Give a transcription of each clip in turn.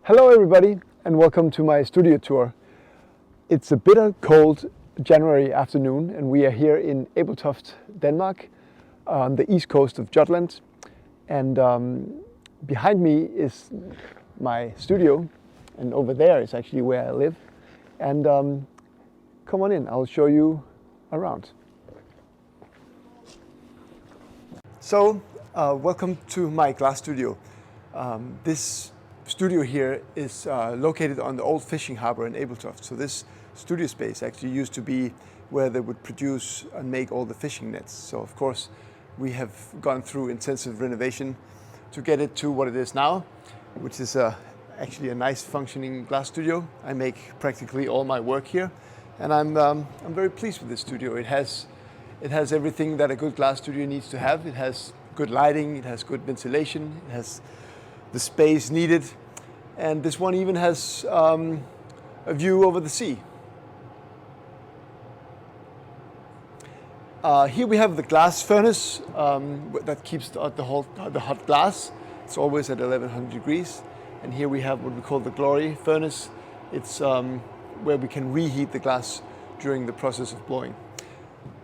Hello everybody and welcome to my studio tour. It's a bitter cold January afternoon and we are here in Ebeltoft, Denmark, on the east coast of Jutland. And behind me is my studio, and over there is actually where I live. And come on in, I'll show you around. So welcome to my glass studio. This studio here is located on the old fishing harbor in Ebeltoft. So this studio space actually used to be where they would produce and make all the fishing nets. So of course we have gone through intensive renovation to get it to what it is now, which is actually a nice functioning glass studio. I make practically all my work here, and I'm very pleased with this studio. It has everything that a good glass studio needs to have. It has good lighting, it has good ventilation, it has the space needed, and this one even has a view over the sea. Here we have the glass furnace that keeps the hot glass. It's always at 1100 degrees. And here we have what we call the glory furnace. It's where we can reheat the glass during the process of blowing.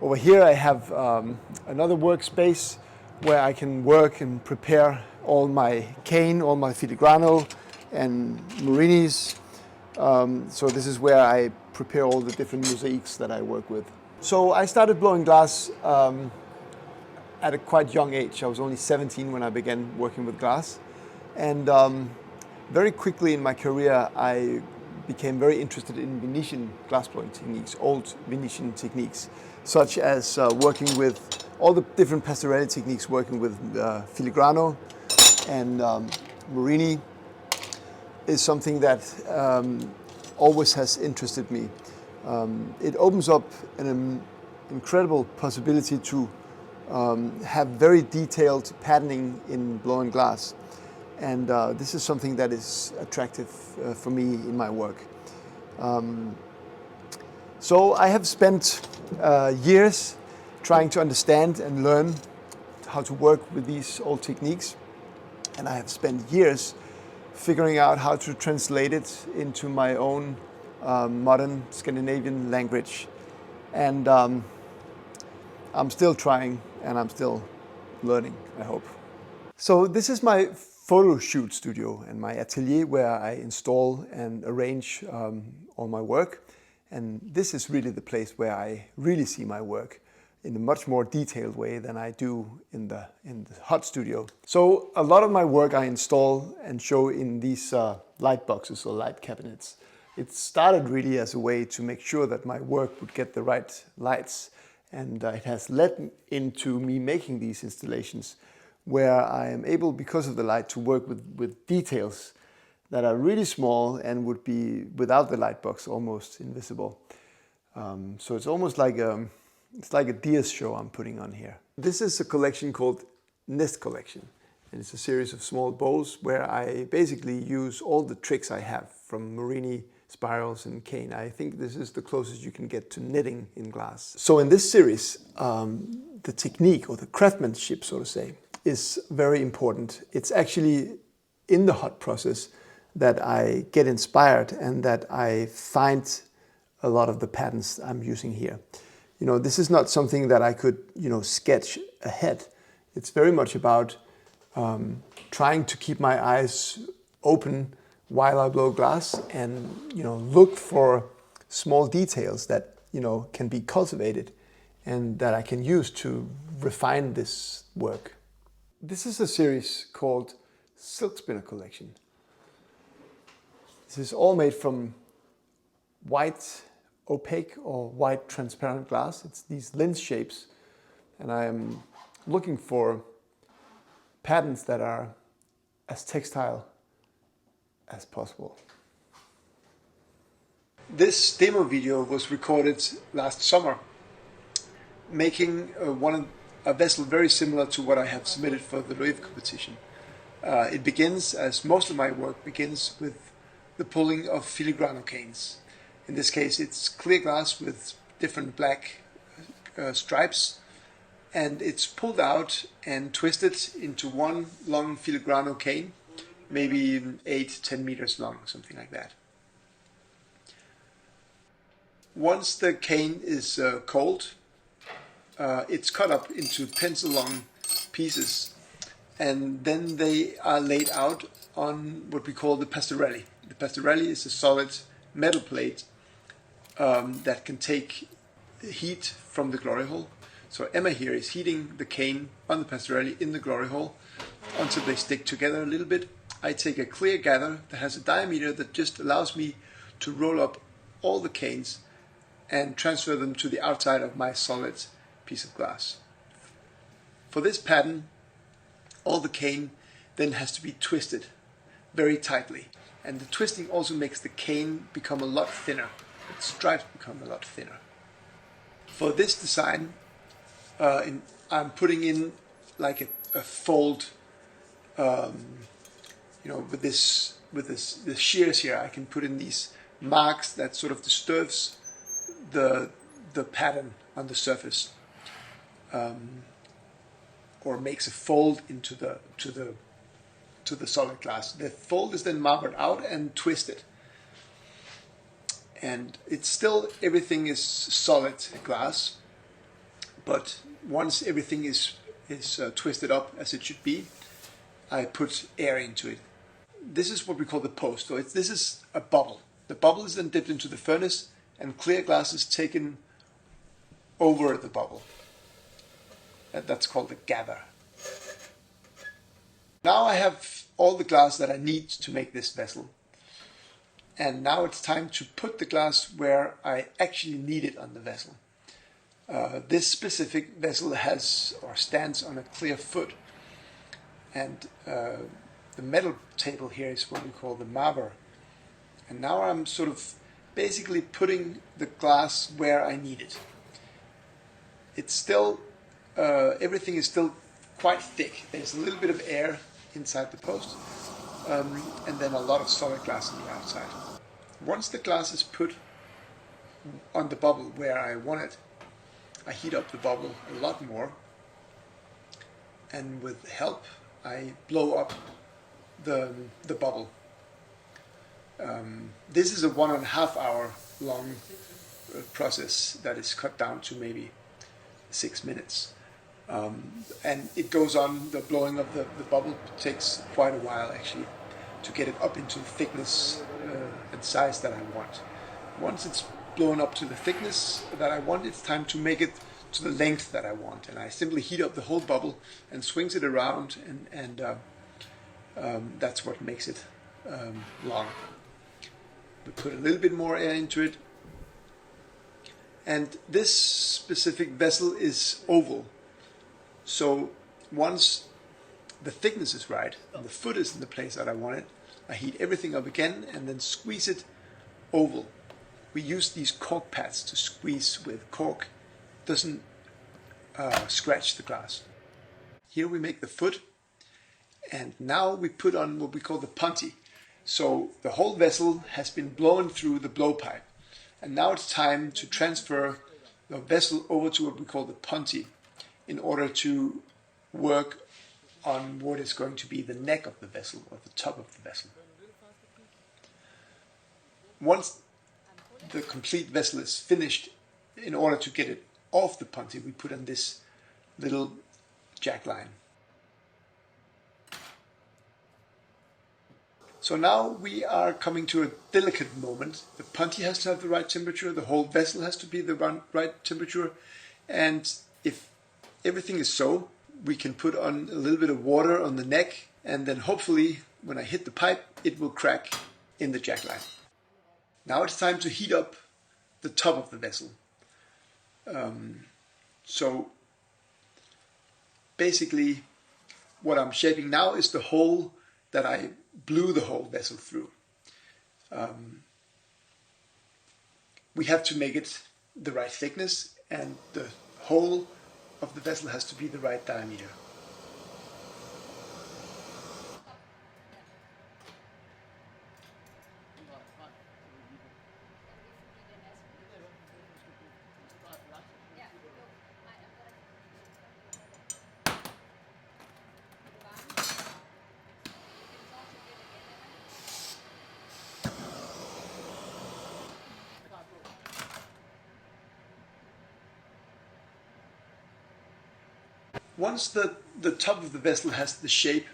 Over here I have another workspace where I can work and prepare all my cane, all my filigrano and morinis. So this is where I prepare all the different mosaics that I work with. So I started blowing glass at a quite young age. I was only 17 when I began working with glass. And very quickly in my career, I became very interested in Venetian glassblowing techniques, old Venetian techniques, such as working with all the different pastorelli techniques, working with filigrano and morini is something that always has interested me. It opens up an incredible possibility to have very detailed patterning in blowing glass. And this is something that is attractive for me in my work. So I have spent years trying to understand and learn how to work with these old techniques. And I have spent years figuring out how to translate it into my own modern Scandinavian language. And I'm still trying and I'm still learning, I hope. So this is my photo shoot studio and my atelier where I install and arrange all my work. And this is really the place where I really see my work in a much more detailed way than I do in the hot studio. So a lot of my work I install and show in these light boxes or light cabinets. It started really as a way to make sure that my work would get the right lights, and it has led into me making these installations where I am able, because of the light, to work with details that are really small and would be, without the light box, almost invisible. So it's almost like a Diaz show I'm putting on here. This is a collection called Nest Collection. And it's a series of small bowls where I basically use all the tricks I have from morini, spirals and cane. I think this is the closest you can get to knitting in glass. So in this series, the technique or the craftsmanship, so to say, is very important. It's actually in the hot process that I get inspired and that I find a lot of the patterns I'm using here. You know, this is not something that I could, sketch ahead. It's very much about trying to keep my eyes open while I blow glass and, look for small details that, can be cultivated and that I can use to refine this work. This is a series called Silk Spinner Collection. This is all made from white opaque or white transparent glass. It's these lens shapes, and I am looking for patterns that are as textile as possible. This demo video was recorded last summer, making a vessel very similar to what I have submitted for the LOEWE competition. It begins, as most of my work begins, with the pulling of filigrano canes. In this case, it's clear glass with different black stripes, and it's pulled out and twisted into one long filigrano cane maybe 8-10 meters long, something like that. Once the cane is cold, it's cut up into pencil-long pieces, and then they are laid out on what we call the pastorelli. The pastorelli is a solid metal plate that can take heat from the glory hole. So Emma here is heating the cane on the pastorelli in the glory hole until they stick together a little bit. I take a clear gather that has a diameter that just allows me to roll up all the canes and transfer them to the outside of my solid piece of glass. For this pattern, all the cane then has to be twisted very tightly, and the twisting also makes the cane become a lot thinner. The stripes become a lot thinner. For this design, I'm putting in like a fold. With the shears here, I can put in these marks that sort of disturbs the pattern on the surface, or makes a fold into the solid glass. The fold is then marbled out and twisted, and it's still, everything is solid glass, but once everything is twisted up as it should be, I put air into it. This is what we call the post. So this is a bubble. The bubble is then dipped into the furnace, and clear glass is taken over the bubble. That's called the gather. Now I have all the glass that I need to make this vessel. And now it's time to put the glass where I actually need it on the vessel. This specific vessel has or stands on a clear foot. And the metal table here is what we call the marber. And now I'm sort of basically putting the glass where I need it. It's still, everything is still quite thick. There's a little bit of air inside the post, and then a lot of solid glass on the outside. Once the glass is put on the bubble where I want it, I heat up the bubble a lot more, and with help I blow up the bubble. This is a 1.5 hour long process that is cut down to maybe 6 minutes. And it goes on, the blowing of the bubble takes quite a while actually to get it up into the thickness and size that I want. Once it's blown up to the thickness that I want, it's time to make it to the length that I want. And I simply heat up the whole bubble and swings it around, and that's what makes it long. We put a little bit more air into it. And this specific vessel is oval. So once the thickness is right and the foot is in the place that I want it, I heat everything up again and then squeeze it oval. We use these cork pads to squeeze with cork. It doesn't scratch the glass. Here we make the foot, and now we put on what we call the punty. So the whole vessel has been blown through the blowpipe, and now it's time to transfer the vessel over to what we call the punty in order to work on what is going to be the neck of the vessel, or the top of the vessel. Once the complete vessel is finished, in order to get it off the punty, we put on this little jack line. So now we are coming to a delicate moment. The punty has to have the right temperature, the whole vessel has to be the right temperature, and if everything is so, we can put on a little bit of water on the neck, and then hopefully when I hit the pipe, it will crack in the jack line. Now it's time to heat up the top of the vessel. So basically what I'm shaping now is the hole that I blew the whole vessel through. We have to make it the right thickness, and the hole of the vessel has to be the right diameter. Once the top of the vessel has the shape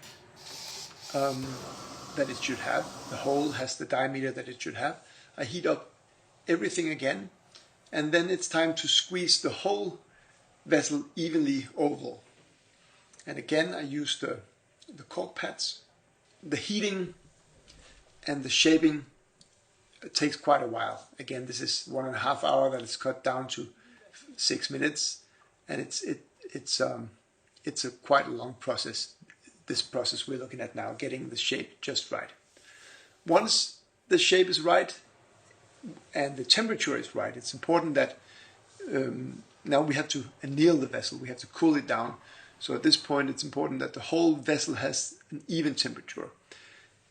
that it should have, the hole has the diameter that it should have, I heat up everything again, and then it's time to squeeze the whole vessel evenly oval. And again I use the cork pads. The heating and the shaping takes quite a while. Again, this is 1.5 hours that is cut down to 6 minutes, and it's a quite a long process. This process we're looking at now, getting the shape just right. Once the shape is right and the temperature is right, it's important that now we have to anneal the vessel, we have to cool it down. So at this point it's important that the whole vessel has an even temperature.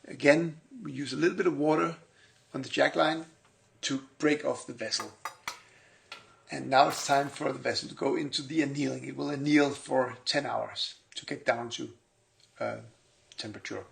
Again, we use a little bit of water on the jack line to break off the vessel. And now it's time for the vessel to go into the annealing. It will anneal for 10 hours to get down to temperature.